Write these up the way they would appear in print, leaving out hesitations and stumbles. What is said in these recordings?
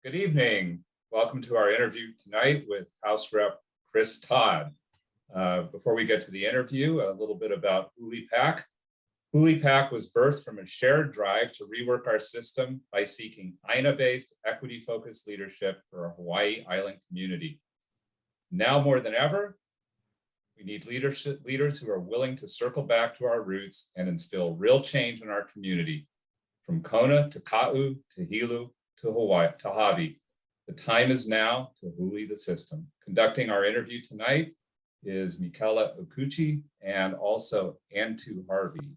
Good evening. Welcome to our interview tonight with House Rep Chris Todd. Before we get to the interview, a little bit about HULI PAC. HULI PAC was birthed from a shared drive to rework our system by seeking āina-based, equity-focused leadership for our Hawai'i Island community. Now more than ever, we need leaders who are willing to circle back to our roots and instill real change in our community, from Kona to Ka'u to Hilo to Hawaii to Hawaii. The time is now to HULI the system. Conducting our interview tonight is Michaela Okuchi and also Antu Harvey.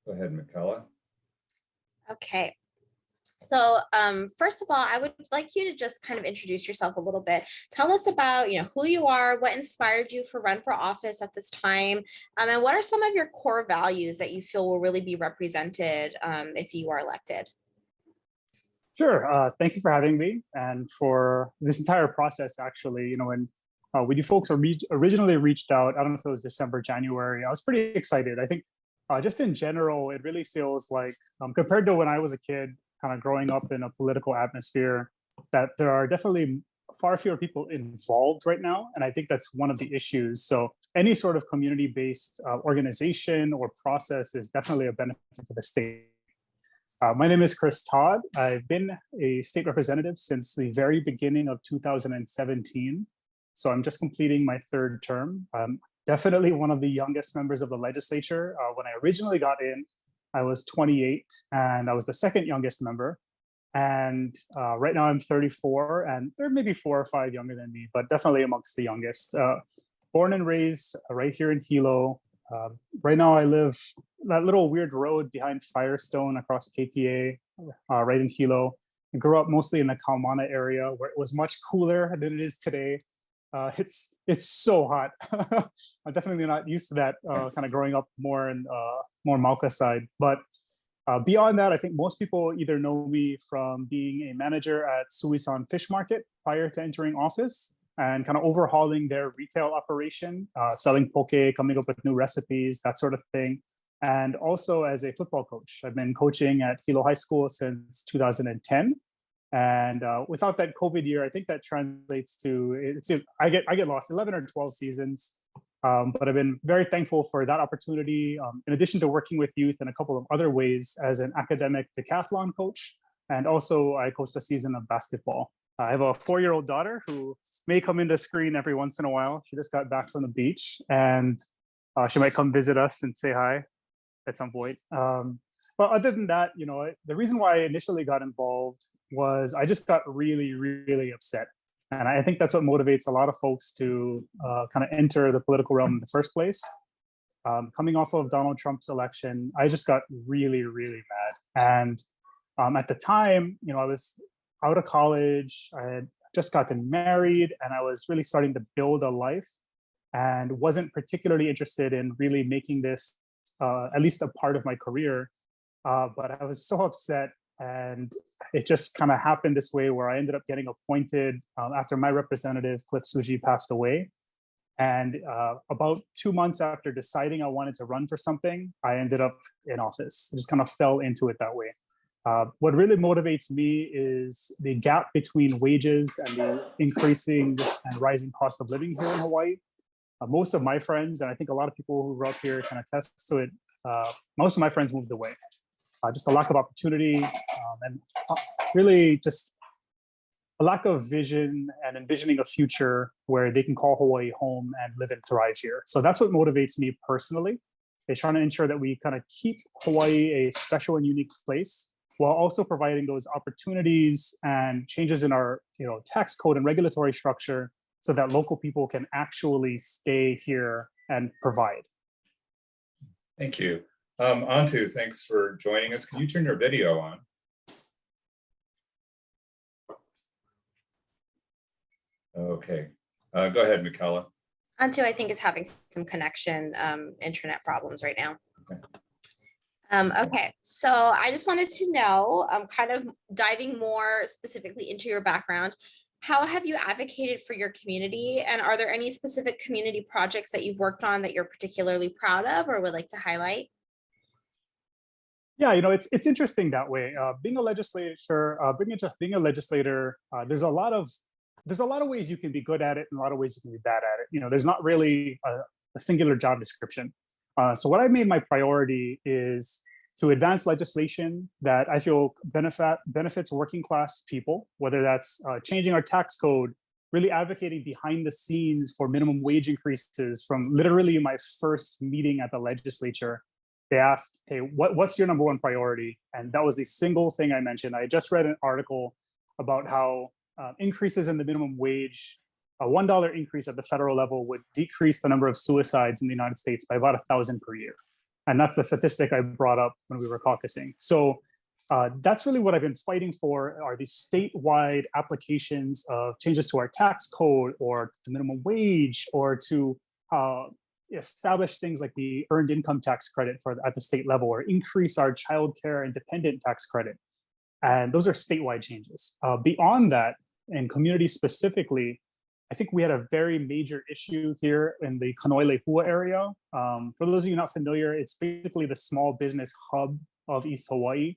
Go ahead, Michaela. Okay. So first of all, I would like you to just kind of introduce yourself a little bit. Tell us about, who you are, what inspired you for run for office at this time, and what are some of your core values that you feel will really be represented if you are elected? Sure. Thank you for having me and for this entire process. Actually, when you folks originally reached out, I don't know if it was December, January, I was pretty excited. I think just in general, it really feels like compared to when I was a kid, kind of growing up in a political atmosphere, that there are definitely far fewer people involved right now. And I think that's one of the issues. So any sort of community-based organization or process is definitely a benefit for the state. My name is Chris Todd. I've been a state representative since the very beginning of 2017. So I'm just completing my third term. I'm definitely one of the youngest members of the legislature. When I originally got in, I was 28 and I was the second youngest member. And right now I'm 34 and there may be 4 or 5 younger than me, but definitely amongst the youngest. Born and raised right here in Hilo. Right now I live that little weird road behind Firestone across KTA, right in Hilo. I grew up mostly in the Kaumana area where it was much cooler than it is today. It's so hot. I'm definitely not used to that kind of growing up more in more Mauka side. But beyond that, I think most people either know me from being a manager at Suisan Fish Market prior to entering office and kind of overhauling their retail operation, selling poke, coming up with new recipes, that sort of thing. And also as a football coach. I've been coaching at Hilo High School since 2010. And without that COVID year, I think that translates to, I get lost, 11 or 12 seasons. But I've been very thankful for that opportunity, in addition to working with youth in a couple of other ways as an academic decathlon coach. And also I coached a season of basketball. I have a 4-year-old daughter who may come into screen every once in a while. She just got back from the beach and she might come visit us and say hi at some point. But other than that, the reason why I initially got involved was I just got really, really upset. And I think that's what motivates a lot of folks to kind of enter the political realm in the first place. Coming off of Donald Trump's election, I just got really, really mad. And at the time, I was out of college, I had just gotten married, and I was really starting to build a life and wasn't particularly interested in really making this at least a part of my career. But I was so upset, and it just kind of happened this way where I ended up getting appointed after my representative, Cliff Suji, passed away. And about 2 months after deciding I wanted to run for something, I ended up in office. I just kind of fell into it that way. What really motivates me is the gap between wages and the increasing and rising cost of living here in Hawaii. Most of my friends, and I think a lot of people who grew up here can attest to it, most of my friends moved away. Just a lack of opportunity and really just a lack of vision and envisioning a future where they can call Hawaii home and live and thrive here. So that's what motivates me personally, is trying to ensure that we kind of keep Hawaii a special and unique place while also providing those opportunities and changes in our tax code and regulatory structure so that local people can actually stay here and provide. Thank you. Antu, thanks for joining us. Can you turn your video on? Okay, go ahead, Michaela. Antu, I think, is having some connection, internet problems right now. Okay. Okay, so I just wanted to know, kind of diving more specifically into your background, how have you advocated for your community? And are there any specific community projects that you've worked on that you're particularly proud of or would like to highlight? Yeah, it's interesting that way. Being a legislator, being a legislator, there's a lot of ways you can be good at it and a lot of ways you can be bad at it. There's not really a singular job description. So what I've made my priority is to advance legislation that I feel benefits working class people, whether that's changing our tax code, really advocating behind the scenes for minimum wage increases. From literally my first meeting at the legislature, they asked, hey, what's your number one priority? And that was the single thing I mentioned. I just read an article about how increases in the minimum wage, a $1 increase at the federal level would decrease the number of suicides in the United States by about 1,000 per year. And that's the statistic I brought up when we were caucusing. So that's really what I've been fighting for, are these statewide applications of changes to our tax code or the minimum wage, or to establish things like the earned income tax credit at the state level, or increase our child care and dependent tax credit. And those are statewide changes. Beyond that, and community specifically, I think we had a very major issue here in the Kanoilehua area. For those of you not familiar, it's basically the small business hub of East Hawaii.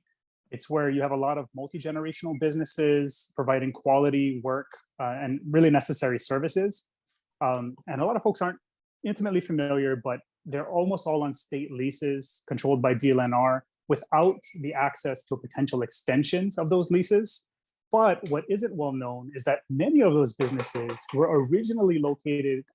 It's where you have a lot of multi-generational businesses providing quality work and really necessary services. And a lot of folks aren't intimately familiar, but they're almost all on state leases controlled by DLNR without the access to potential extensions of those leases. But what isn't well known is that many of those businesses were originally located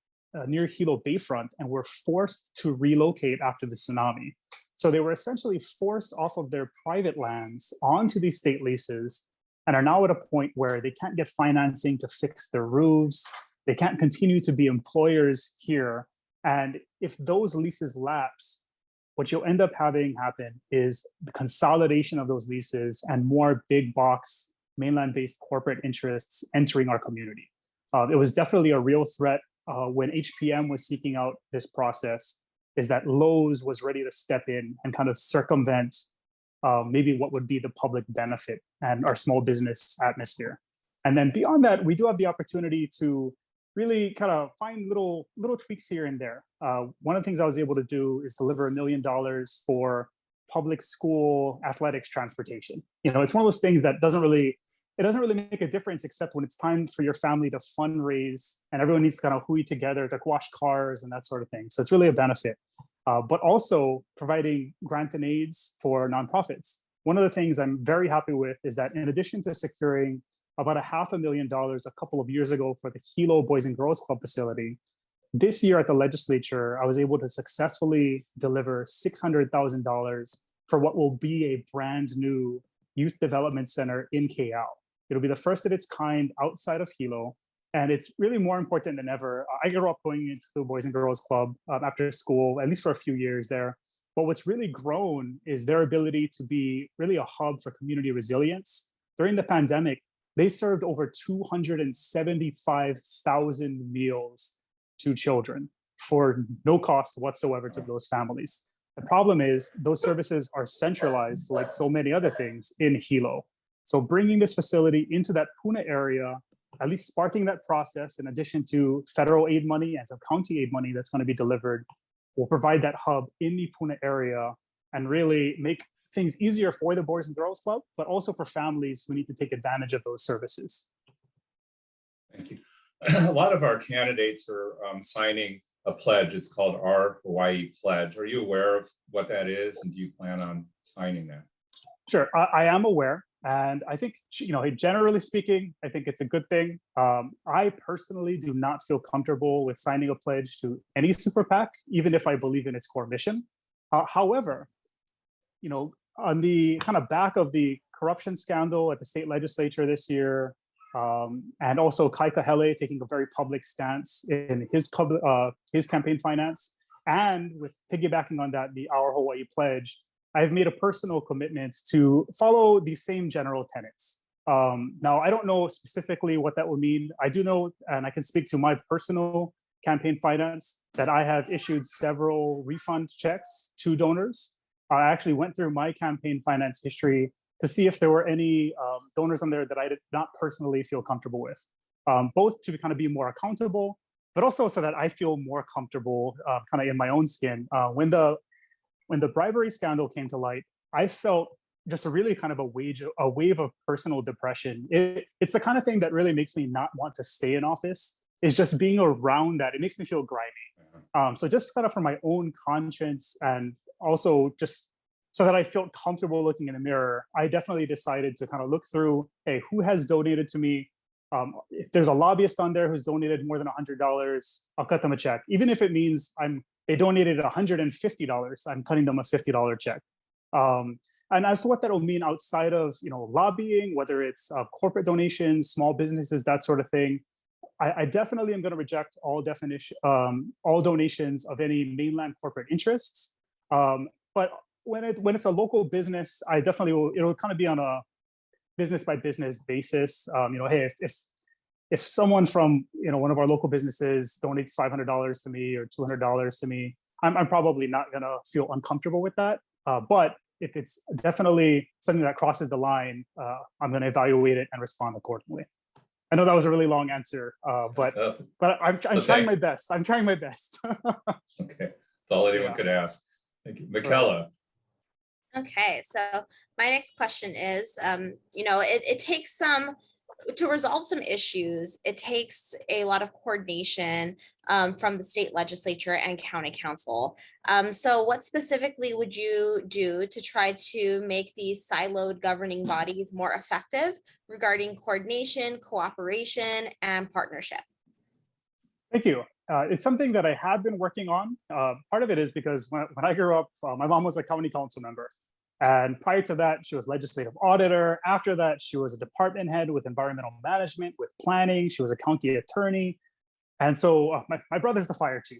near Hilo Bayfront and were forced to relocate after the tsunami. So they were essentially forced off of their private lands onto these state leases, and are now at a point where they can't get financing to fix their roofs. They can't continue to be employers here. And if those leases lapse, what you'll end up having happen is the consolidation of those leases and more big box mainland-based corporate interests entering our community. It was definitely a real threat when HPM was seeking out this process, is that Lowe's was ready to step in and kind of circumvent maybe what would be the public benefit and our small business atmosphere. And then beyond that, we do have the opportunity to really kind of find little tweaks here and there. One of the things I was able to do is deliver $1 million for public school athletics transportation. It's one of those things that doesn't really make a difference, except when it's time for your family to fundraise and everyone needs to kind of hui together to wash cars and that sort of thing. So it's really a benefit. But also providing grant and aids for nonprofits. One of the things I'm very happy with is that in addition to securing about $500,000 a couple of years ago for the Hilo Boys and Girls Club facility, this year at the legislature, I was able to successfully deliver $600,000 for what will be a brand new youth development center in KL. It'll be the first of its kind outside of Hilo. And it's really more important than ever. I grew up going into the Boys and Girls Club after school, at least for a few years there. But what's really grown is their ability to be really a hub for community resilience. During the pandemic, they served over 275,000 meals to children for no cost whatsoever to those families. The problem is those services are centralized, like so many other things, in Hilo. So bringing this facility into that Puna area, at least sparking that process, in addition to federal aid money and some county aid money that's going to be delivered, will provide that hub in the Puna area and really make things easier for the Boys and Girls Club, but also for families who need to take advantage of those services. Thank you. A lot of our candidates are signing a pledge. It's called Our Hawaii Pledge. Are you aware of what that is, and do you plan on signing that? Sure, I am aware. And I think, generally speaking, I think it's a good thing. I personally do not feel comfortable with signing a pledge to any super PAC, even if I believe in its core mission. However, on the kind of back of the corruption scandal at the state legislature this year, and also Kai Kahele taking a very public stance in his campaign finance, and with piggybacking on that, the Our Hawaii Pledge, I've made a personal commitment to follow the same general tenets. Now, I don't know specifically what that will mean. I do know, and I can speak to my personal campaign finance, that I have issued several refund checks to donors. I actually went through my campaign finance history to see if there were any donors on there that I did not personally feel comfortable with, both to kind of be more accountable, but also so that I feel more comfortable kind of in my own skin. When the bribery scandal came to light, I felt just a really kind of a wave of personal depression. It's the kind of thing that really makes me not want to stay in office. Is just being around that. It makes me feel grimy. So just kind of for my own conscience, and also just so that I felt comfortable looking in the mirror, I definitely decided to kind of look through, hey, who has donated to me? If there's a lobbyist on there who's donated more than $100, I'll cut them a check. Even if it means they donated $150, I'm cutting them a $50 check. And as to what that will mean outside of lobbying, whether it's corporate donations, small businesses, that sort of thing, I definitely am going to reject all donations of any mainland corporate interests. But when it's a local business, I definitely will. It'll kind of be on a business by business basis. Hey, if someone from one of our local businesses donates $500 to me or $200 to me, I'm probably not going to feel uncomfortable with that. But if it's definitely something that crosses the line, I'm going to evaluate it and respond accordingly. I know that was a really long answer, but I'm trying my best. I'm trying my best. Okay, that's all anyone could ask. Thank you, Michaela. Okay, so my next question is, it takes to resolve some issues, it takes a lot of coordination from the state legislature and county council. So what specifically would you do to try to make these siloed governing bodies more effective regarding coordination, cooperation, and partnership? Thank you. It's something that I have been working on. Part of it is because when I grew up, my mom was a county council member. And prior to that, she was legislative auditor. After that, she was a department head with environmental management, with planning. She was a county attorney. And so my brother's the fire chief,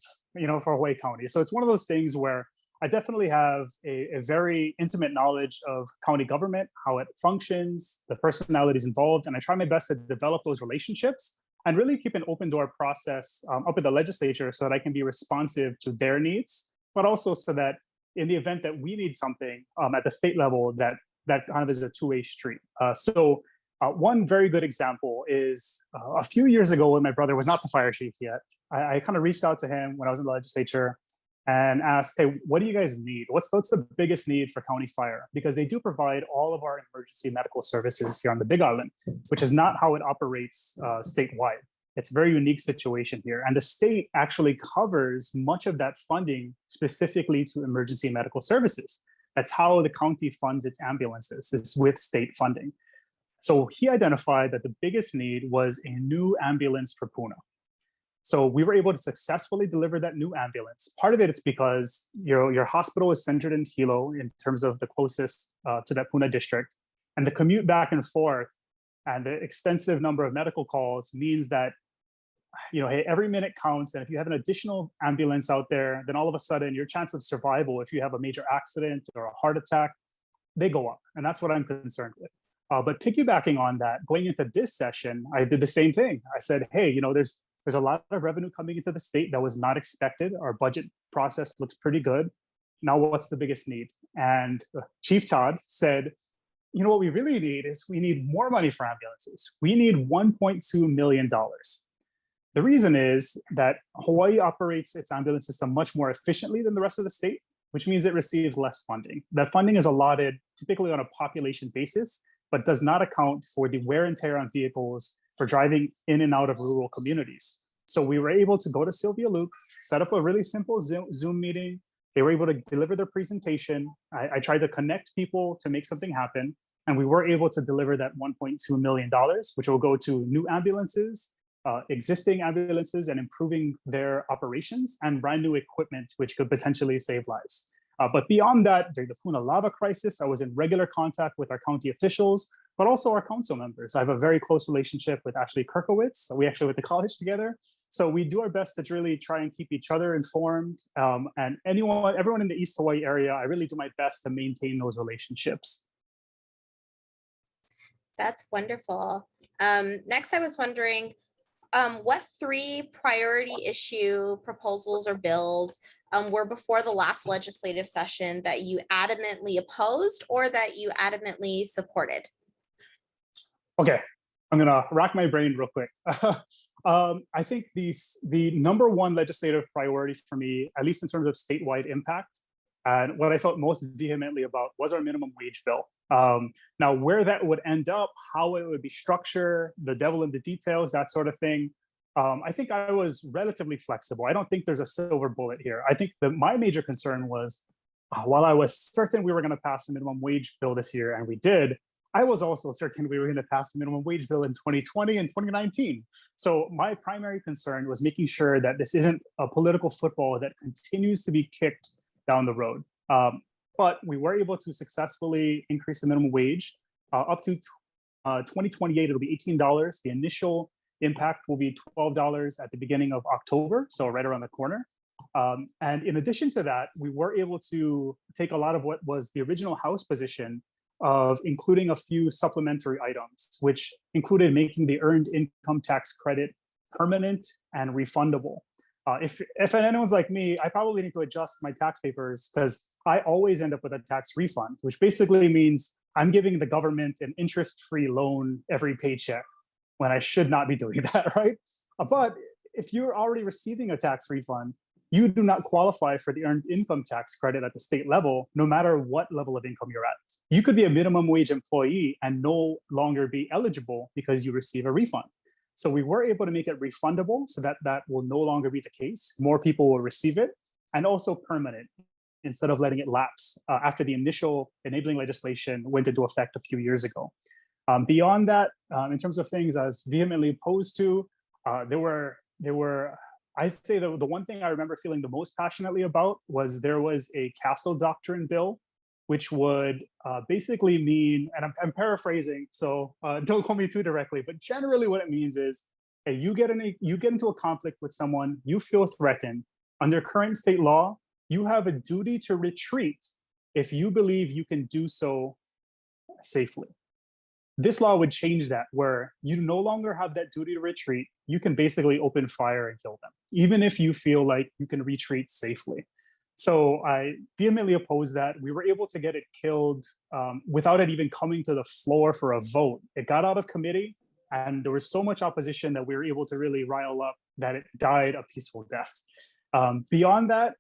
for Hawaii County. So it's one of those things where I definitely have a very intimate knowledge of county government, how it functions, the personalities involved. And I try my best to develop those relationships and really keep an open door process up at the legislature so that I can be responsive to their needs, but also so that in the event that we need something at the state level, that kind of is a two-way street. So one very good example is a few years ago when my brother was not the fire chief yet, I kind of reached out to him when I was in the legislature and asked, hey, what do you guys need? What's the biggest need for county fire? Because they do provide all of our emergency medical services here on the Big Island, which is not how it operates statewide. It's a very unique situation here. And the state actually covers much of that funding specifically to emergency medical services. That's how the county funds its ambulances, is with state funding. So he identified that the biggest need was a new ambulance for Puna. So we were able to successfully deliver that new ambulance. Part of it is because your hospital is centered in Hilo in terms of the closest to that Puna district. And the commute back and forth and the extensive number of medical calls means that hey, every minute counts. And if you have an additional ambulance out there, then all of a sudden your chance of survival, if you have a major accident or a heart attack, they go up. And that's what I'm concerned with. But piggybacking on that, going into this session, I did the same thing. I said, hey, there's a lot of revenue coming into the state that was not expected. Our budget process looks pretty good. Now, what's the biggest need? And Chief Todd said, what we really need is we need more money for ambulances. We need $1.2 million. The reason is that Hawaii operates its ambulance system much more efficiently than the rest of the state, which means it receives less funding. That funding is allotted typically on a population basis, but does not account for the wear and tear on vehicles for driving in and out of rural communities. So we were able to go to Sylvia Luke, set up a really simple Zoom meeting. They were able to deliver their presentation. I tried to connect people to make something happen. And we were able to deliver that $1.2 million, which will go to new ambulances, existing ambulances, and improving their operations, and brand new equipment, which could potentially save lives. But beyond that, during the Puna lava crisis, I was in regular contact with our county officials, but also our council members. I have a very close relationship with Ashley Kirkowitz. We actually went to college together. So we do our best to really try and keep each other informed. And everyone in the East Hawaii area, I really do my best to maintain those relationships. That's wonderful. Next, I was wondering, what 3 priority issue proposals or bills were before the last legislative session that you adamantly opposed or that you adamantly supported? Okay, I'm gonna rack my brain real quick. I think the number one legislative priority for me, at least in terms of statewide impact, And what I felt most vehemently about was our minimum wage bill. Now, where that would end up, how it would be structured, the devil in the details, that sort of thing. I think I was relatively flexible. I don't think there's a silver bullet here. I think that my major concern was, while I was certain we were going to pass the minimum wage bill this year, and we did, I was also certain we were going to pass the minimum wage bill in 2020 and 2019. So my primary concern was making sure that this isn't a political football that continues to be kicked down the road. But we were able to successfully increase the minimum wage up to 2028. It'll be $18. The initial impact will be $12 at the beginning of October, so right around the corner. And in addition to that, we were able to take a lot of what was the original House position of including a few supplementary items, which included making the earned income tax credit permanent and refundable. If anyone's like me, I probably need to adjust my tax papers because I always end up with a tax refund, which basically means I'm giving the government an interest-free loan every paycheck when I should not be doing that, right? But if you're already receiving a tax refund, you do not qualify for the earned income tax credit at the state level, no matter what level of income you're at. You could be a minimum wage employee and no longer be eligible because you receive a refund. So we were able to make it refundable so that that will no longer be the case. More people will receive it, and also permanent instead of letting it lapse after the initial enabling legislation went into effect a few years ago. Beyond that, in terms of things I was vehemently opposed to, there were I'd say the one thing I remember feeling the most passionately about was there was a castle doctrine bill, which would basically mean, and I'm paraphrasing, so don't quote me too directly, but generally what it means is, hey, you get into a conflict with someone, you feel threatened. Under current state law, you have a duty to retreat if you believe you can do so safely. This law would change that, where you no longer have that duty to retreat. You can basically open fire and kill them, even if you feel like you can retreat safely. So I vehemently oppose that. We were able to get it killed without it even coming to the floor for a vote. It got out of committee, and there was so much opposition that we were able to really rile up that it died a peaceful death. Beyond that,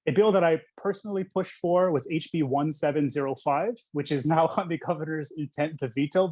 a bill that I personally pushed for was HB 1705, which is now on the governor's intent to veto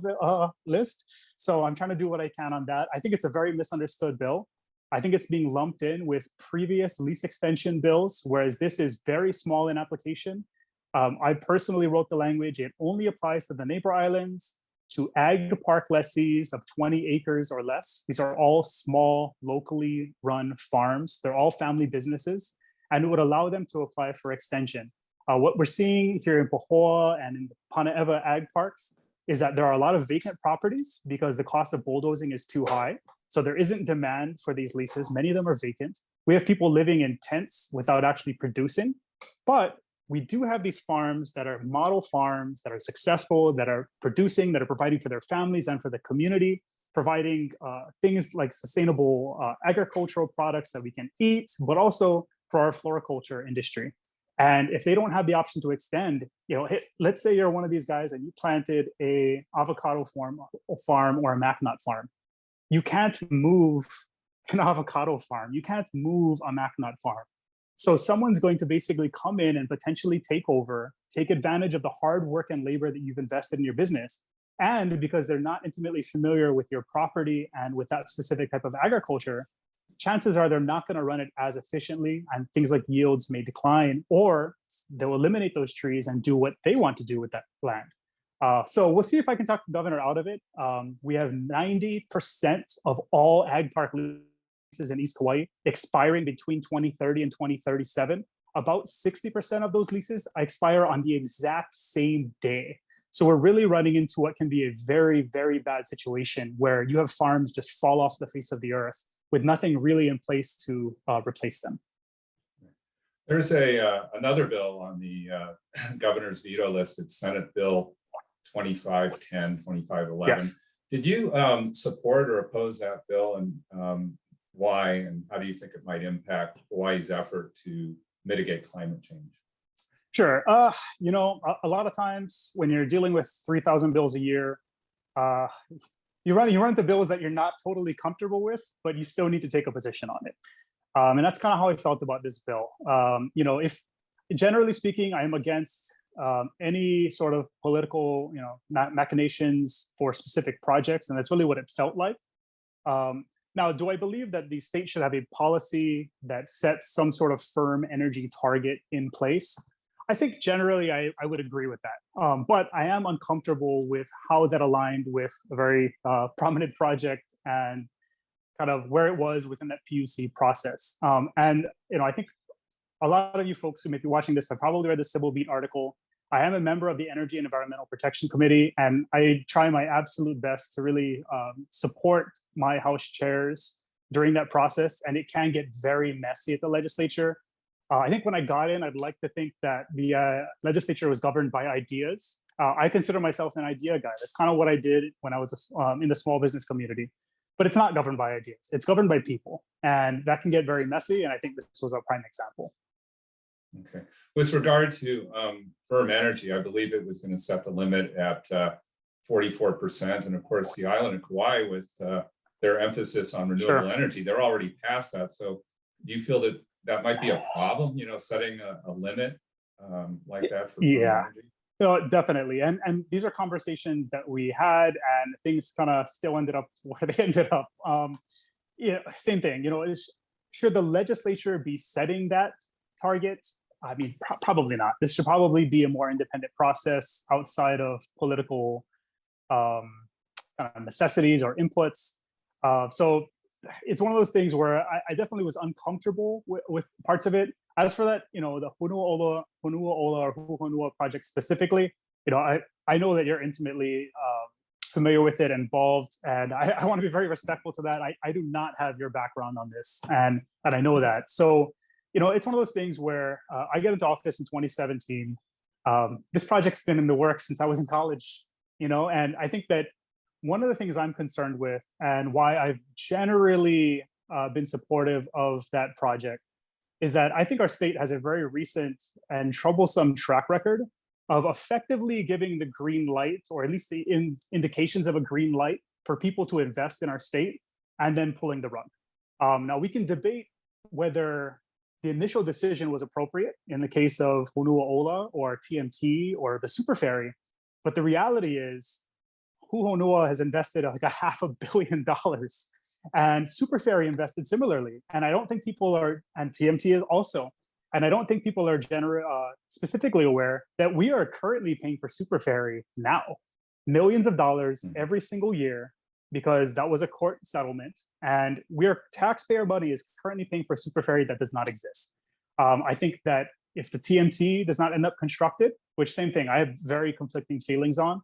list. So I'm trying to do what I can on that. I think it's a very misunderstood bill. I think it's being lumped in with previous lease extension bills, whereas this is very small in application. I personally wrote the language. It only applies to the neighbor islands, to ag park lessees of 20 acres or less. These are all small, locally run farms. They're all family businesses, and it would allow them to apply for extension. What we're seeing here in Pahoa and in the Panaeva ag parks is that there are a lot of vacant properties because the cost of bulldozing is too high. So there isn't demand for these leases. Many of them are vacant. We have people living in tents without actually producing, but we do have these farms that are model farms that are successful, that are producing, that are providing for their families and for the community, providing things like sustainable agricultural products that we can eat, but also for our floriculture industry. And if they don't have the option to extend, let's say you're one of these guys and you planted a avocado farm or a mac nut farm. You can't move an avocado farm. You can't move a mac nut farm. So someone's going to basically come in and potentially take over, take advantage of the hard work and labor that you've invested in your business. And because they're not intimately familiar with your property and with that specific type of agriculture, chances are they're not going to run it as efficiently, and things like yields may decline, or they'll eliminate those trees and do what they want to do with that land. So we'll see if I can talk the governor out of it. We have 90% of all ag park leases in East Hawaii expiring between 2030 and 2037. About 60% of those leases expire on the exact same day. So we're really running into what can be a very, very bad situation where you have farms just fall off the face of the earth with nothing really in place to replace them. There's another bill on the governor's veto list. It's Senate Bill 2510, 2511. Yes. Did you support or oppose that bill, and why, and how do you think it might impact Hawaii's effort to mitigate climate change? Sure. A lot of times when you're dealing with 3,000 bills a year, you run into bills that you're not totally comfortable with, but you still need to take a position on it. And that's kind of how I felt about this bill. If generally speaking, I am against any sort of political, machinations for specific projects, and that's really what it felt like. Now, do I believe that the state should have a policy that sets some sort of firm energy target in place? I think generally I would agree with that. But I am uncomfortable with how that aligned with a very prominent project and kind of where it was within that PUC process. And I think a lot of you folks who may be watching this have probably read the Civil Beat article. I am a member of the Energy and Environmental Protection Committee, and I try my absolute best to really support my House chairs during that process. And it can get very messy at the legislature. I think when I got in, I'd like to think that the legislature was governed by ideas. I consider myself an idea guy. That's kind of what I did when I was in the small business community. But it's not governed by ideas. It's governed by people. And that can get very messy. And I think this was a prime example. Okay. With regard to firm energy, I believe it was going to set the limit at 44%. And of course, the island of Kauai, with their emphasis on renewable energy, they're already past that. So do you feel that that might be a problem, setting a limit like that for firm energy? No, definitely. And these are conversations that we had, and things kind of still ended up where they ended up. Same thing, should the legislature be setting that target? I mean, probably not. This should probably be a more independent process outside of political necessities or inputs. So it's one of those things where I definitely was uncomfortable with parts of it. As for that, the Honua Ola or Honua project specifically, I know that you're intimately familiar with it, involved, and I want to be very respectful to that. I do not have your background on this, and I know that. So, it's one of those things where I get into office in 2017. This project's been in the works since I was in college, and I think that one of the things I'm concerned with, and why I've generally been supportive of that project, is that I think our state has a very recent and troublesome track record of effectively giving the green light, or at least the indications of a green light, for people to invest in our state, and then pulling the rug. Now, we can debate whether the initial decision was appropriate in the case of Honua Ola or TMT or the super ferry, but the reality is Honua has invested like $500 million, and super ferry invested similarly. And I don't think people are, and TMT is also, and I don't think people are specifically aware that we are currently paying for super ferry now, millions of dollars every single year, because that was a court settlement, and taxpayer money is currently paying for super ferry that does not exist. I think that if the TMT does not end up constructed, which same thing, I have very conflicting feelings on,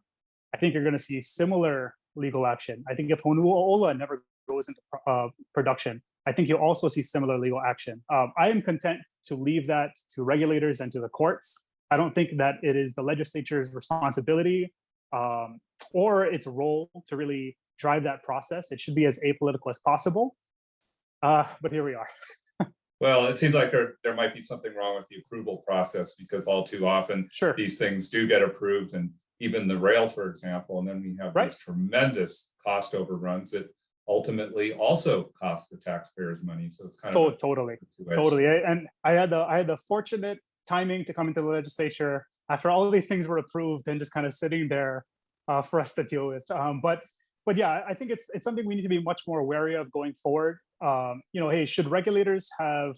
I think you're going to see similar legal action. I think if Honua Ola never goes into production, I think you'll also see similar legal action. I am content to leave that to regulators and to the courts. I don't think that it is the legislature's responsibility or its role to really drive that process. It should be as apolitical as possible. But here we are. Well, it seems like there might be something wrong with the approval process, because all too often these things do get approved, and even the rail, for example, and then we have these tremendous cost overruns that ultimately also cost the taxpayers money. So it's kind of totally. And I had the fortunate timing to come into the legislature after all of these things were approved and just kind of sitting there for us to deal with. But yeah, I think it's something we need to be much more wary of going forward. Hey, should regulators have,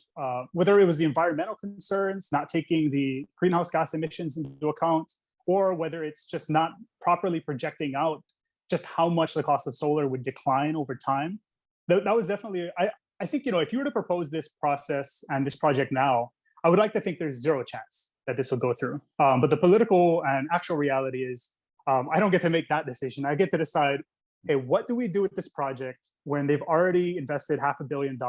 whether it was the environmental concerns, not taking the greenhouse gas emissions into account, or whether it's just not properly projecting out just how much the cost of solar would decline over time. That was definitely, I think, if you were to propose this process and this project now, I would like to think there's zero chance that this would go through. But the political and actual reality is, I don't get to make that decision. I get to decide, hey, what do we do with this project when they've already invested $500 million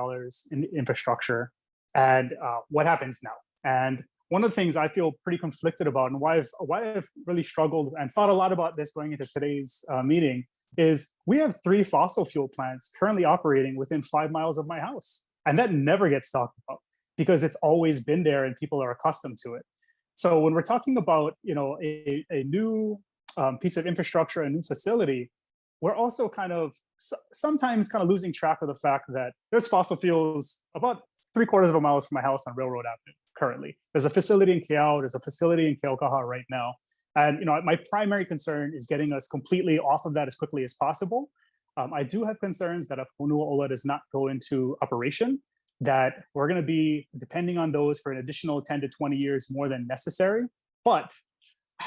in infrastructure, and what happens now? And one of the things I feel pretty conflicted about, and why I've really struggled and thought a lot about this going into today's meeting, is we have 3 fossil fuel plants currently operating within 5 miles of my house. And that never gets talked about because it's always been there and people are accustomed to it. So when we're talking about, a new piece of infrastructure, a new facility, we're also sometimes losing track of the fact that there's fossil fuels about 3/4 of a mile from my house on Railroad Avenue currently. There's a facility in Keao, there's a facility in Keaukaha right now. And my primary concern is getting us completely off of that as quickly as possible. I do have concerns that if Honua Ola does not go into operation, that we're going to be depending on those for an additional 10 to 20 years more than necessary. But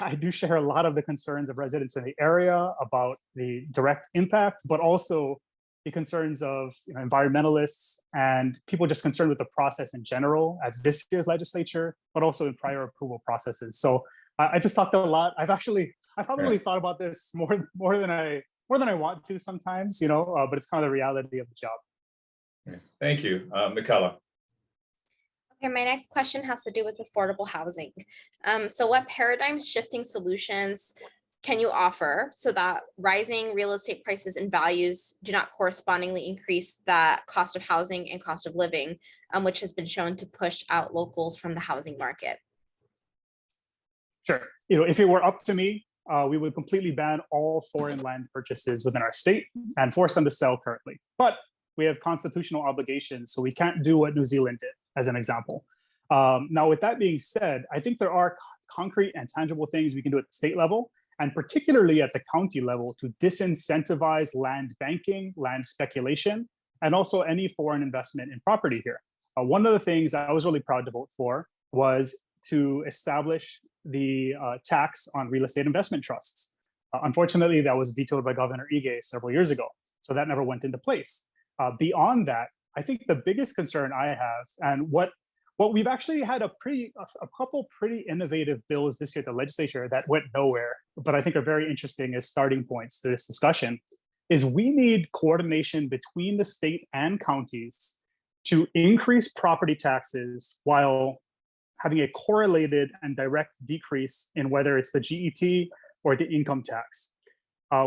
I do share a lot of the concerns of residents in the area about the direct impact, but also the concerns of environmentalists and people just concerned with the process in general at this year's legislature, but also in prior approval processes. So I just talked a lot. I probably thought about this more than I want to sometimes, but it's kind of the reality of the job. Thank you, Michaela. Okay, my next question has to do with affordable housing. So what paradigm shifting solutions can you offer so that rising real estate prices and values do not correspondingly increase the cost of housing and cost of living, which has been shown to push out locals from the housing market? Sure. If it were up to me, we would completely ban all foreign land purchases within our state and force them to sell currently. But we have constitutional obligations, so we can't do what New Zealand did, as an example. Now, with that being said, I think there are concrete and tangible things we can do at the state level, and particularly at the county level, to disincentivize land banking, land speculation, and also any foreign investment in property here. One of the things I was really proud to vote for was to establish the tax on real estate investment trusts. Unfortunately, that was vetoed by Governor Ige several years ago, so that never went into place. Beyond that, I think the biggest concern I have, and what we've actually had a couple pretty innovative bills this year at the legislature that went nowhere, but I think are very interesting as starting points to this discussion, is we need coordination between the state and counties to increase property taxes while having a correlated and direct decrease in whether it's the GET or the income tax.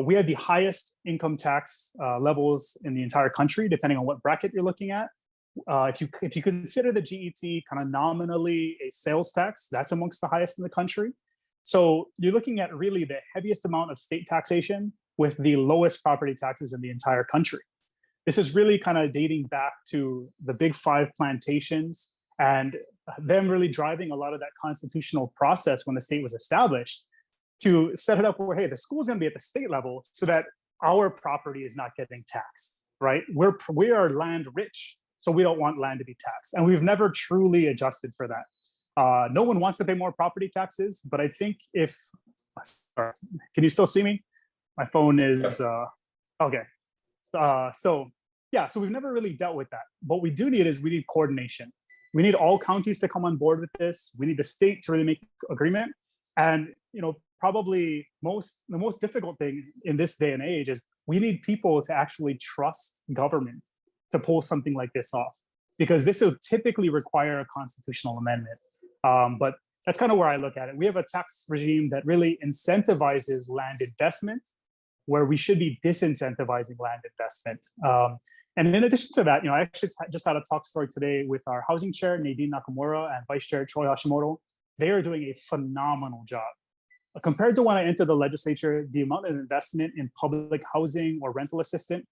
We have the highest income tax levels in the entire country, depending on what bracket you're looking at. If you consider the GET kind of nominally a sales tax, that's amongst the highest in the country. So you're looking at really the heaviest amount of state taxation with the lowest property taxes in the entire country. This is really kind of dating back to the Big Five plantations and them really driving a lot of that constitutional process when the state was established to set it up where, hey, the school's going to be at the state level so that our property is not getting taxed, right? We are land rich, so we don't want land to be taxed. And we've never truly adjusted for that. No one wants to pay more property taxes, but I think sorry, can you still see me? My phone is, okay. So we've never really dealt with that. What we do need is we need coordination. We need all counties to come on board with this. We need the state to really make agreement. And probably the most difficult thing in this day and age is we need people to actually trust government to pull something like this off, because this will typically require a constitutional amendment. But that's kind of where I look at it. We have a tax regime that really incentivizes land investment, where we should be disincentivizing land investment. And in addition to that, I actually just had a talk story today with our housing chair, Nadine Nakamura, and vice chair, Troy Hashimoto. They are doing a phenomenal job. Compared to when I entered the legislature, the amount of investment in public housing or rental assistance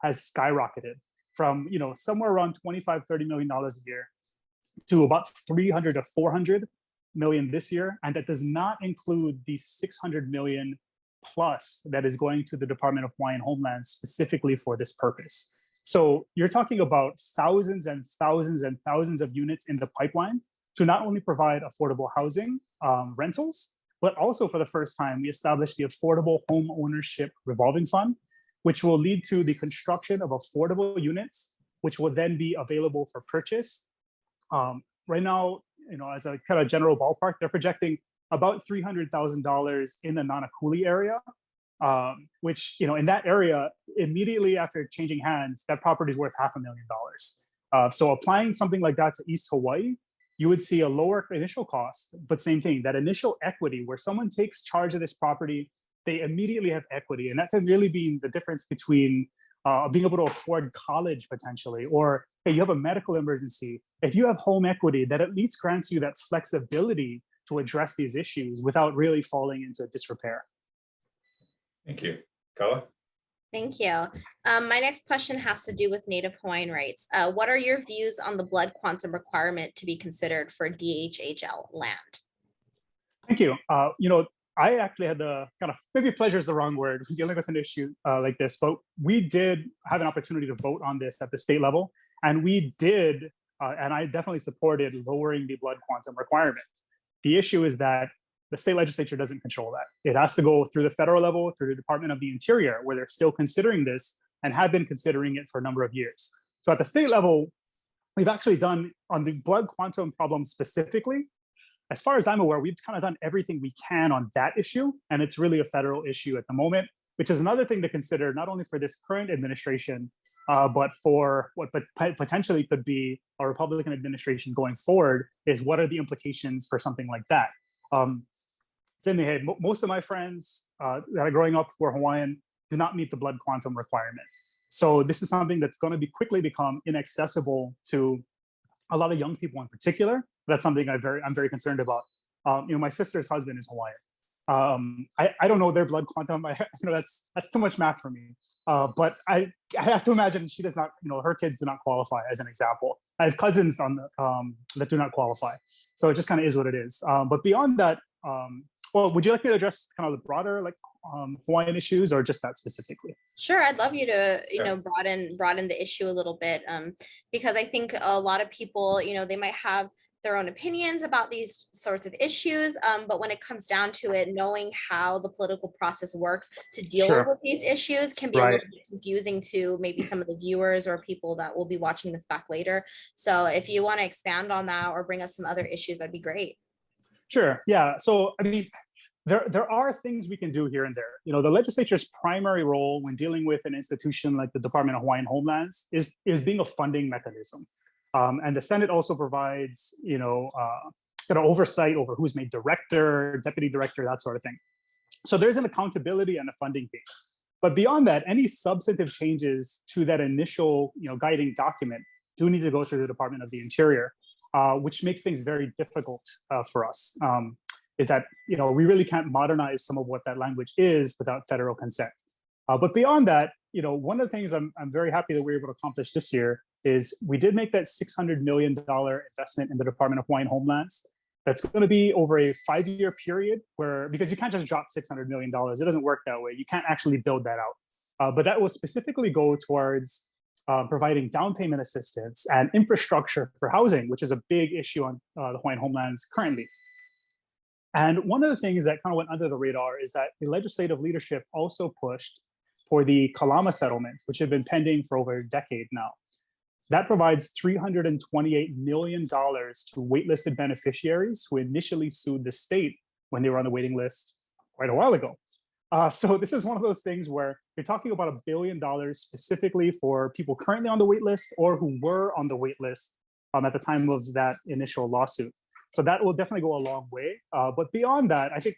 has skyrocketed from somewhere around $25–30 million a year to about 300 to 400 million this year. And that does not include the 600 million plus that is going to the Department of Hawaiian Homelands specifically for this purpose. So you're talking about thousands and thousands and thousands of units in the pipeline to not only provide affordable housing rentals, but also for the first time, we established the Affordable Home Ownership Revolving Fund, which will lead to the construction of affordable units, which will then be available for purchase. Right now, as a kind of general ballpark, they're projecting about $300,000 in the Nanakuli area, which, in that area, immediately after changing hands, that property is worth $500,000. So applying something like that to East Hawaii, you would see a lower initial cost, but same thing, that initial equity where someone takes charge of this property, they immediately have equity. And that can really be the difference between being able to afford college potentially, or hey, you have a medical emergency. If you have home equity, that at least grants you that flexibility to address these issues without really falling into disrepair. Thank you. Kala? Thank you. My next question has to do with Native Hawaiian rights. What are your views on the blood quantum requirement to be considered for DHHL land? Thank you. I actually had the kind of, maybe pleasure is the wrong word, dealing with an issue like this, but we did have an opportunity to vote on this at the state level. And we did, and I definitely supported lowering the blood quantum requirement. The issue is that the state legislature doesn't control that. It has to go through the federal level, through the Department of the Interior, where they're still considering this and have been considering it for a number of years. So at the state level, we've actually done on the blood quantum problem specifically, as far as I'm aware, we've kind of done everything we can on that issue. And it's really a federal issue at the moment, which is another thing to consider, not only for this current administration, but for what potentially could be a Republican administration going forward, is what are the implications for something like that? It's in the head. Most of my friends that are growing up who are Hawaiian do not meet the blood quantum requirement. So this is something that's going to be quickly become inaccessible to a lot of young people in particular. That's something I'm very concerned about. My sister's husband is Hawaiian. I don't know their blood quantum. That's too much math for me. But I have to imagine she does not. Her kids do not qualify, as an example. I have cousins on that do not qualify. So it just kind of is what it is. But beyond that, well, would you like me to address kind of the broader Hawaiian issues, or just that specifically? Sure, I'd love you to Sure. broaden the issue a little bit, because I think a lot of people, they might have their own opinions about these sorts of issues, but when it comes down to it, knowing how the political process works to deal Sure. with these issues can be a Right. little bit confusing to maybe some of the viewers or people that will be watching this back later. So if you want to expand on that or bring us some other issues, that'd be great. Sure. Yeah. So I mean, there are things we can do here and there. The legislature's primary role when dealing with an institution like the Department of Hawaiian Homelands is being a funding mechanism. And the Senate also provides, kind of oversight over who's made director, deputy director, that sort of thing. So there's an accountability and a funding piece. But beyond that, any substantive changes to that initial, guiding document do need to go through the Department of the Interior, which makes things very difficult for us. Is that we really can't modernize some of what that language is without federal consent. But beyond that, one of the things I'm very happy that we were able to accomplish this year is we did make that $600 million investment in the Department of Hawaiian Homelands. That's going to be over a 5-year period, because you can't just drop $600 million. It doesn't work that way. You can't actually build that out. But that will specifically go towards providing down payment assistance and infrastructure for housing, which is a big issue on the Hawaiian Homelands currently. And one of the things that kind of went under the radar is that the legislative leadership also pushed for the Kalama settlement, which had been pending for over a decade now. That provides $328 million to waitlisted beneficiaries who initially sued the state when they were on the waiting list quite a while ago. So this is one of those things where you're talking about $1 billion specifically for people currently on the wait list or who were on the wait list at the time of that initial lawsuit. So that will definitely go a long way. But beyond that, I think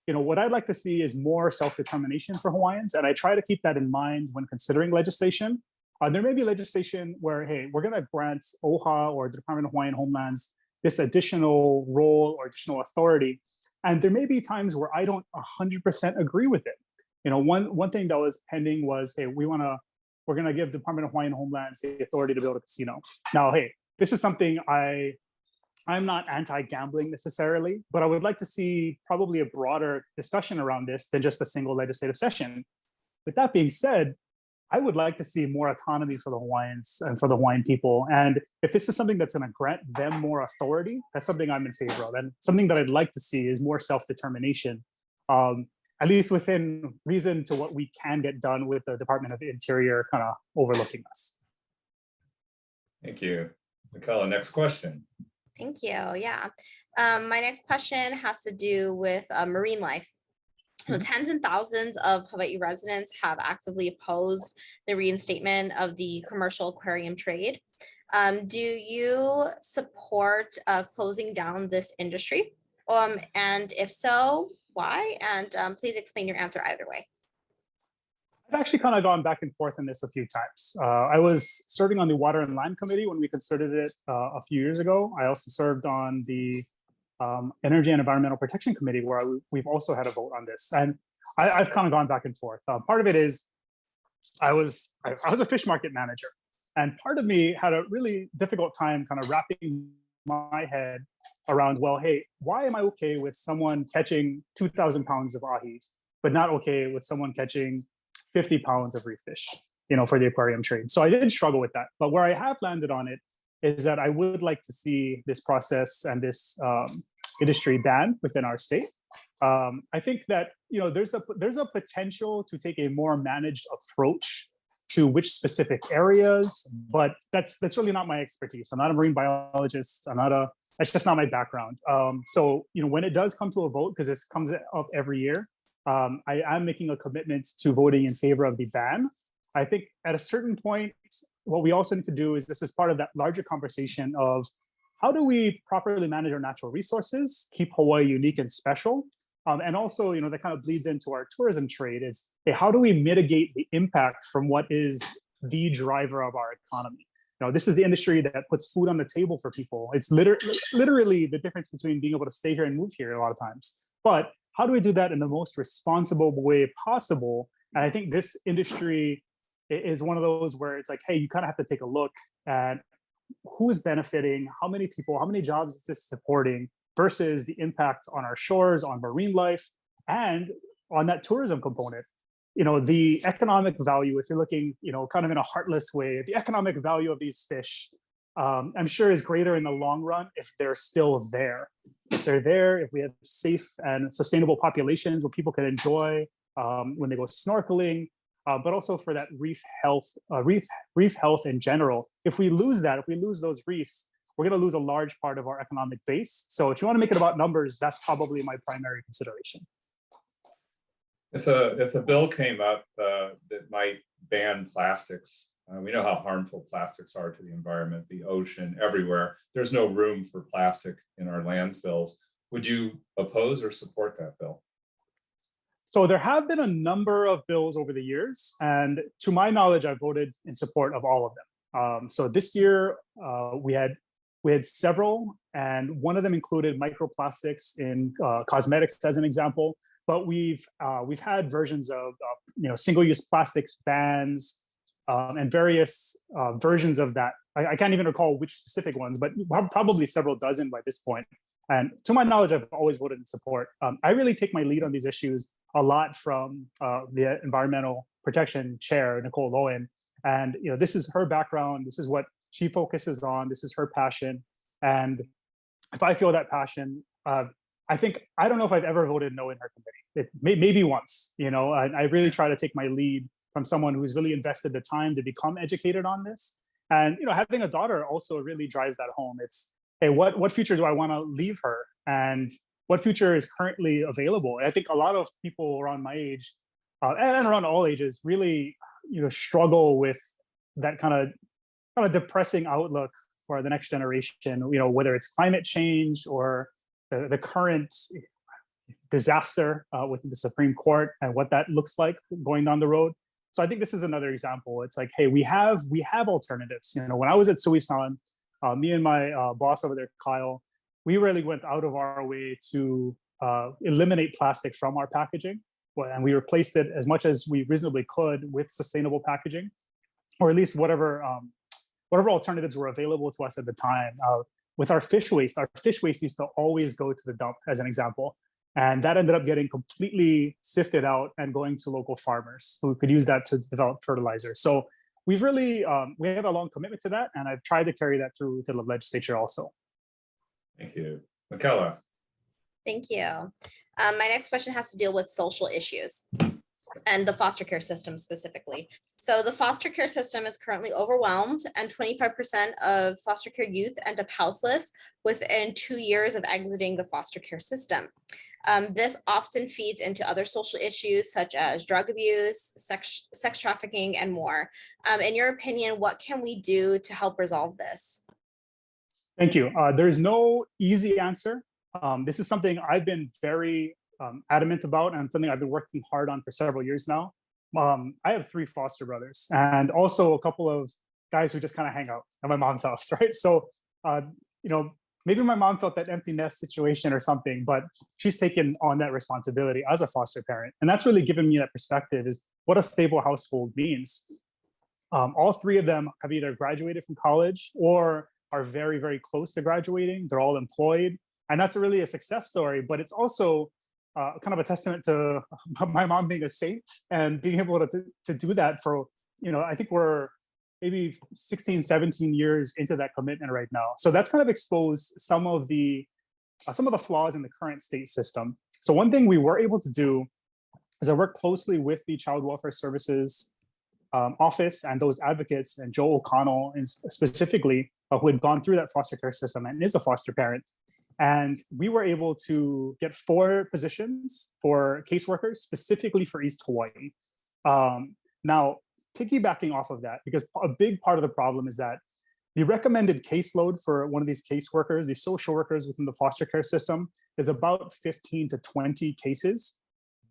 what I'd like to see is more self-determination for Hawaiians. And I try to keep that in mind when considering legislation. There may be legislation where, hey, we're going to grant OHA or the Department of Hawaiian Homelands this additional role or additional authority. And there may be times where I don't 100% agree with it. One thing that was pending was, hey, we're going to give Department of Hawaiian Homelands the authority to build a casino. Now, hey, this is something I'm not anti-gambling necessarily, but I would like to see probably a broader discussion around this than just a single legislative session. With that being said, I would like to see more autonomy for the Hawaiians and for the Hawaiian people. And if this is something that's going to grant them more authority, that's something I'm in favor of. And something that I'd like to see is more self-determination, at least within reason to what we can get done with the Department of the Interior kind of overlooking us. Thank you. Michaela, next question. Thank you. Yeah. My next question has to do with marine life. So tens and thousands of Hawaii residents have actively opposed the reinstatement of the commercial aquarium trade. Do you support closing down this industry? And if so, why? And please explain your answer either way. I've actually kind of gone back and forth on this a few times. I was serving on the Water and Land Committee when we considered it a few years ago. I also served on the Energy and Environmental Protection Committee, where we've also had a vote on this. And I've kind of gone back and forth. Part of it is I was a fish market manager, and part of me had a really difficult time kind of wrapping my head around, well, hey, why am I okay with someone catching 2,000 pounds of ahi, but not okay with someone catching 50 pounds of reef fish, for the aquarium trade? So I did struggle with that. But where I have landed on it is that I would like to see this process and this industry banned within our state. I think that there's a potential to take a more managed approach to which specific areas, but that's really not my expertise. I'm not a marine biologist. That's just not my background. So when it does come to a vote, because this comes up every year, I am making a commitment to voting in favor of the ban. I think at a certain point, what we also need to do is, this is part of that larger conversation of how do we properly manage our natural resources, keep Hawaii unique and special, and also, that kind of bleeds into our tourism trade is, hey, how do we mitigate the impact from what is the driver of our economy? This is the industry that puts food on the table for people. It's literally the difference between being able to stay here and move here a lot of times. But how do we do that in the most responsible way possible? And I think this industry is one of those where it's like, hey, you kind of have to take a look at who's benefiting, how many people, how many jobs is this supporting, versus the impact on our shores, on marine life, and on that tourism component. The economic value, if you're looking, kind of in a heartless way, the economic value of these fish, I'm sure is greater in the long run if they're still there. If they're there, if we have safe and sustainable populations where people can enjoy when they go snorkeling, but also for that reef health in general. If we lose that, if we lose those reefs, we're going to lose a large part of our economic base. So if you want to make it about numbers, that's probably my primary consideration. If a bill came up that might ban plastics, we know how harmful plastics are to the environment, the ocean, everywhere. There's no room for plastic in our landfills. Would you oppose or support that bill? So there have been a number of bills over the years, and to my knowledge, I voted in support of all of them. So this year, we had several, and one of them included microplastics in cosmetics, as an example. But we've had versions of single-use plastics bans and various versions of that. I can't even recall which specific ones, but probably several dozen by this point. And to my knowledge, I've always voted in support. I really take my lead on these issues a lot from the Environmental Protection Chair, Nicole Lowen. And this is her background. This is what she focuses on. This is her passion. And if I feel that passion, I don't know if I've ever voted no in her committee. Maybe once. I really try to take my lead from someone who's really invested the time to become educated on this. And having a daughter also really drives that home. It's, hey, what future do I want to leave her, and what future is currently available? And I think a lot of people around my age and around all ages really struggle with that kind of depressing outlook for the next generation, whether it's climate change or the current disaster within the Supreme Court and what that looks like going down the road. So I think this is another example. It's like, hey, we have alternatives. When I was at Suisan, me and my boss over there, Kyle, we really went out of our way to eliminate plastic from our packaging, and we replaced it as much as we reasonably could with sustainable packaging, or at least whatever alternatives were available to us at the time. With our fish waste used to always go to the dump, as an example. And that ended up getting completely sifted out and going to local farmers who could use that to develop fertilizer. So we've really, we have a long commitment to that. And I've tried to carry that through to the legislature also. Thank you. Michaela. Thank you. My next question has to deal with social issues and the foster care system specifically. So the foster care system is currently overwhelmed, and 25% of foster care youth end up houseless within 2 years of exiting the foster care system. This often feeds into other social issues such as drug abuse, sex trafficking, and more. In your opinion, what can we do to help resolve this? Thank you. There's no easy answer. This is something I've been very adamant about, and something I've been working hard on for several years now. I have 3 foster brothers, and also a couple of guys who just kind of hang out at my mom's house, right? So, maybe my mom felt that empty nest situation or something, but she's taken on that responsibility as a foster parent. And that's really given me that perspective is, what a stable household means. All three of them have either graduated from college or are very, very close to graduating. They're all employed. And that's really a success story, but it's also kind of a testament to my mom being a saint and being able to do that for, I think we're maybe 16, 17 years into that commitment right now. So that's kind of exposed some of the flaws in the current state system. So one thing we were able to do is I worked closely with the Child Welfare Services office and those advocates, and Joe O'Connell specifically, who had gone through that foster care system and is a foster parent. And we were able to get 4 positions for caseworkers specifically for East Hawaii. Now, piggybacking off of that, because a big part of the problem is that the recommended caseload for one of these caseworkers, the social workers within the foster care system, is about 15 to 20 cases.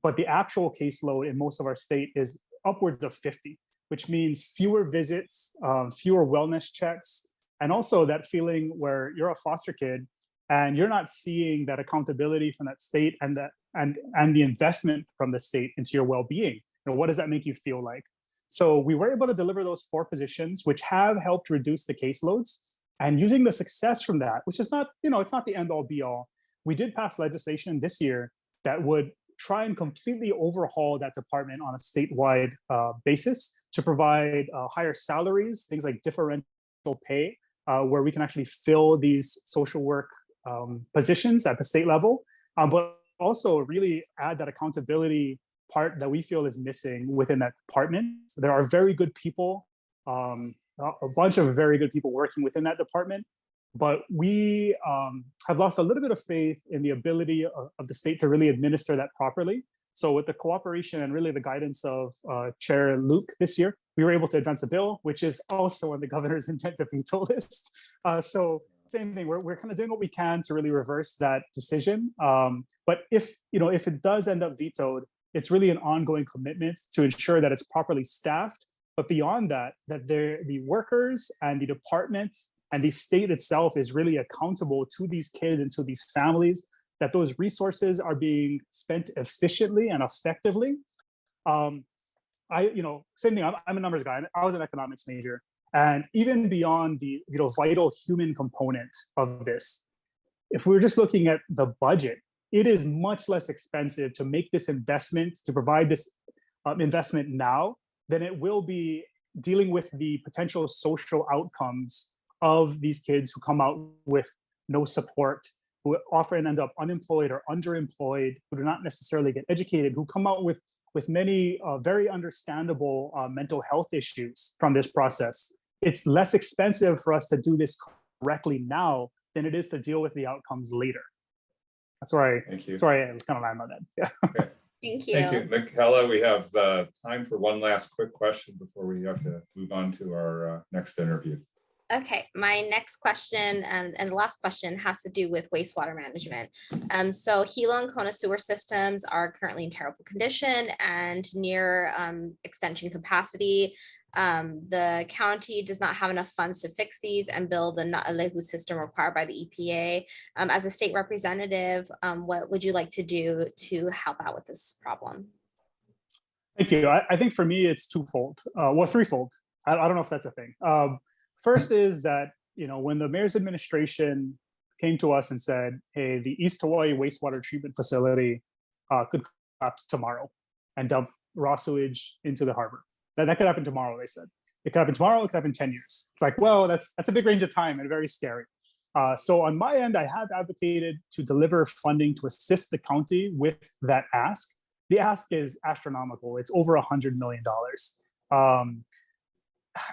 But the actual caseload in most of our state is upwards of 50, which means fewer visits, fewer wellness checks, and also that feeling where you're a foster kid and you're not seeing that accountability from that state and the investment from the state into your well-being. What does that make you feel like? So we were able to deliver those 4 positions, which have helped reduce the caseloads. And using the success from that, which is not, it's not the end all be all. We did pass legislation this year that would try and completely overhaul that department on a statewide basis to provide higher salaries, things like differential pay, where we can actually fill these social work positions at the state level, but also really add that accountability part that we feel is missing within that department. There are very good people, a bunch of very good people working within that department, but we have lost a little bit of faith in the ability of the state to really administer that properly. So with the cooperation and really the guidance of Chair Luke this year, we were able to advance a bill, which is also on the governor's intent to veto list. So same thing, we're kind of doing what we can to really reverse that decision. But if it does end up vetoed, it's really an ongoing commitment to ensure that it's properly staffed. But beyond that, that the workers and the department and the state itself is really accountable to these kids and to these families, that those resources are being spent efficiently and effectively. Same thing, I'm a numbers guy. I was an economics major. And even beyond the vital human component of this, if we're just looking at the budget, it is much less expensive to make this investment, to provide this investment now, than it will be dealing with the potential social outcomes of these kids who come out with no support, who often end up unemployed or underemployed, who do not necessarily get educated, who come out with many very understandable mental health issues from this process. It's less expensive for us to do this correctly now than it is to deal with the outcomes later. That's where I kind of land on that. Yeah. Okay. Thank you. Thank you, Michaela. We have time for one last quick question before we have to move on to our next interview. Okay, my next question and the last question has to do with wastewater management. So Hilo and Kona sewer systems are currently in terrible condition and near extension capacity. The county does not have enough funds to fix these and build the Na'alehu system required by the EPA. As a state representative, what would you like to do to help out with this problem? Thank you. I think for me, it's twofold, well, threefold. I don't know if that's a thing. First is that, when the mayor's administration came to us and said, hey, the East Hawaii wastewater treatment facility could collapse tomorrow and dump raw sewage into the harbor. That could happen tomorrow, they said. It could happen tomorrow, it could happen 10 years. It's like, well, that's a big range of time and very scary. So on my end, I have advocated to deliver funding to assist the county with that ask. The ask is astronomical. It's over $100 million.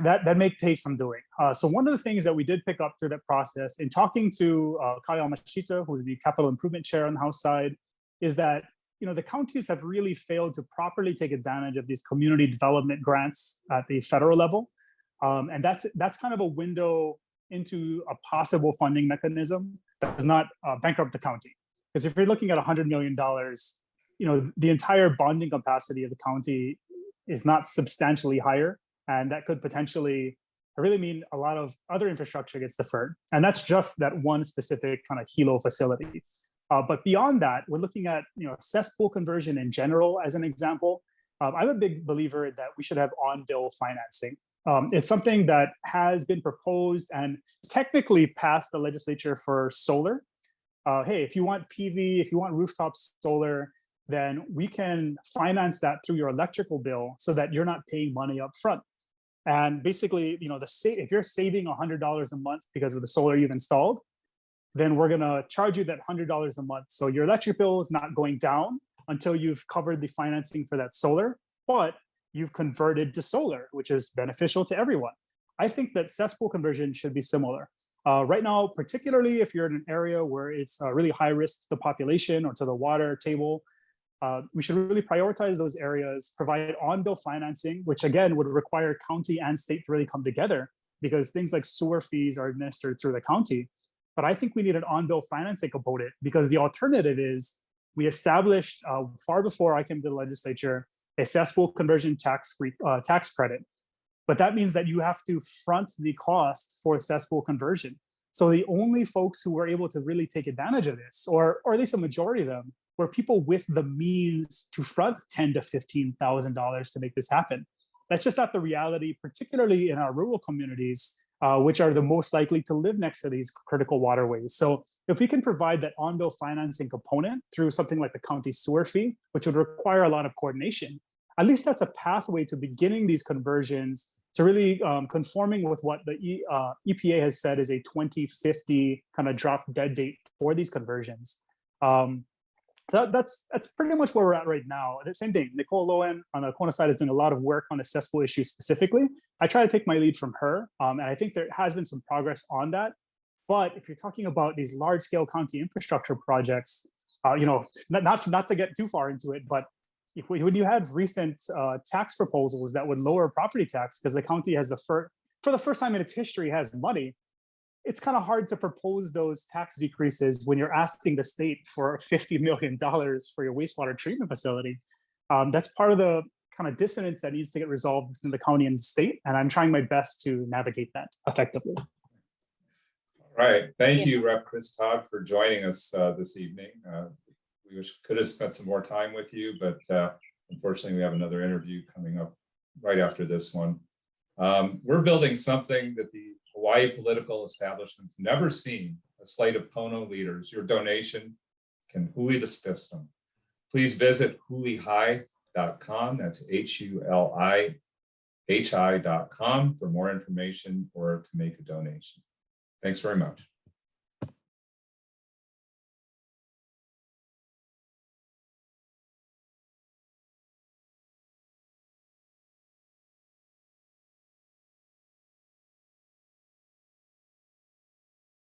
That may take some doing. So one of the things that we did pick up through that process in talking to Kyle Mashita, who's the capital improvement chair on the House side, is that the counties have really failed to properly take advantage of these community development grants at the federal level. And that's kind of a window into a possible funding mechanism that does not bankrupt the county. Because if you're looking at $100 million, the entire bonding capacity of the county is not substantially higher. And that could potentially really mean a lot of other infrastructure gets deferred. And that's just that one specific kind of Hilo facility. But beyond that, we're looking at cesspool conversion in general as an example. I'm a big believer that we should have on-bill financing. It's something that has been proposed and technically passed the legislature for solar. Hey, if you want PV, if you want rooftop solar, then we can finance that through your electrical bill so that you're not paying money up front. And basically, if you're saving $100 a month because of the solar you've installed, then we're gonna charge you that $100 a month. So your electric bill is not going down until you've covered the financing for that solar, but you've converted to solar, which is beneficial to everyone. I think that cesspool conversion should be similar. Right now, particularly if you're in an area where it's really high risk to the population or to the water table, we should really prioritize those areas, provide on-bill financing, which again would require county and state to really come together because things like sewer fees are administered through the county. But I think we need an on-bill financing component because the alternative is we established far before I came to the legislature a cesspool conversion tax credit. But that means that you have to front the cost for cesspool conversion. So the only folks who were able to really take advantage of this, or at least a majority of them, were people with the means to front $10,000 to $15,000 to make this happen. That's just not the reality, particularly in our rural communities, which are the most likely to live next to these critical waterways. So if we can provide that on-bill financing component through something like the county sewer fee, which would require a lot of coordination, at least that's a pathway to beginning these conversions to really conforming with what the EPA has said is a 2050 kind of drop dead date for these conversions. So that's pretty much where we're at right now. The same thing, Nicole Lowen on the Kona side is doing a lot of work on the cesspool issue specifically. I try to take my lead from her, and I think there has been some progress on that. But if you're talking about these large scale county infrastructure projects, not to get too far into it, but when you had recent tax proposals that would lower property tax because the county has for the first time in its history has money, it's kind of hard to propose those tax decreases when you're asking the state for $50 million for your wastewater treatment facility. That's part of the kind of dissonance that needs to get resolved between the county and the state, and I'm trying my best to navigate that effectively. All right, thank you, Rep. Chris Todd, for joining us this evening. We could have spent some more time with you, but unfortunately we have another interview coming up right after this one. We're building something that the Hawaii political establishment's never seen, a slate of Pono leaders. Your donation can HULI the system. Please visit HULIHI.com, that's HULIHI.com for more information or to make a donation. Thanks very much.